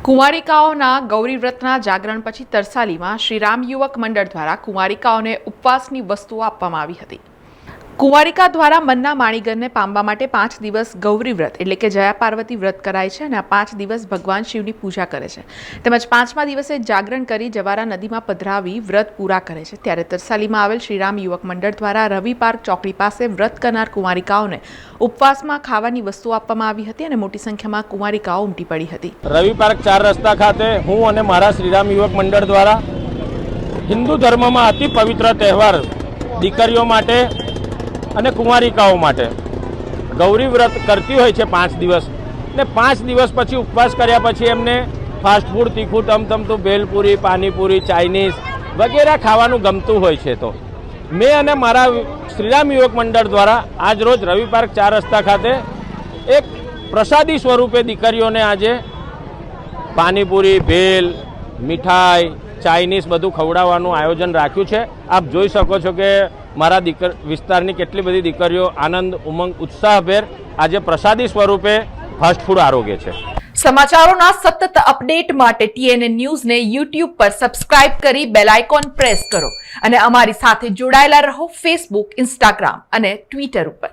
કુંવારિકાઓના ગૌરી વ્રતના જાગરણ પછી તરસાલીમાં શ્રીરામ યુવક મંડળ દ્વારા કુંવારિકાઓને ઉપવાસની વસ્તુઓ આપવામાં આવી હતી। કુંવારિકા દ્વારા મનના માણીગરને પામવા માટે 5 દિવસ ગૌરી વ્રત એટલે કે જયા પાર્વતી વ્રત કરાય છે અને આ 5 દિવસ ભગવાન શિવની પૂજા કરે છે તેમજ 5મા દિવસે જાગરણ કરી જવારા નદીમાં પધરાવી વ્રત પૂરા કરે છે। ત્યારે તરસાલીમાં આવેલ શ્રીરામ યુવક મંડળ દ્વારા રવિ પાર્ક ચોકડી પાસે વ્રત કરનાર કુંવારિકાઓને ઉપવાસમાં ખાવાની વસ્તુઓ આપવામાં આવી હતી અને મોટી સંખ્યામાં કુંવારિકાઓ ઉમટી પડી હતી। રવિ પાર્ક 4 રસ્તા ખાતે હું અને મારા શ્રીરામ યુવક મંડળ દ્વારા હિન્દુ ધર્મમાં અતિ પવિત્ર તહેવાર દીકરીઓ માટે અને કુંવારિકાઓ માટે ગૌરી વ્રત કરતી હોય છે 5 દિવસ ને 5 દિવસ પછી ઉપવાસ કર્યા પછી એમને ફાસ્ટ ફૂડ તીખું તમતમતું ભેલપુરી પાણીપુરી ચાઇનીઝ વગેરે ખાવાનું ગમતું હોય છે। તો મેં અને મારા શ્રીરામ યુવક મંડળ દ્વારા આજ રોજ રવિ પાર્ક 4 રસ્તા ખાતે એક પ્રસાદી સ્વરૂપે દીકરીઓને આજે પાણીપુરી ભેલ મીઠાઈ ચાઇનીઝ બધું ખવડાવવાનું આયોજન રાખ્યું છે। આપ જોઈ શકો છો કે મારા વિસ્તારની કેટલી બધી દીકરીઓ આનંદ ઉમંગ ઉત્સાહભેર આજે પ્રસાદી સ્વરૂપે ફાસ્ટ ફૂડ આરોગે છે। સમાચારોના સતત અપડેટ માટે TNN ન્યૂઝને YouTube પર સબસ્ક્રાઇબ કરી બેલ આઇકોન પ્રેસ કરો અને અમારી સાથે જોડાયેલા રહો Facebook, Instagram અને Twitter ઉપર।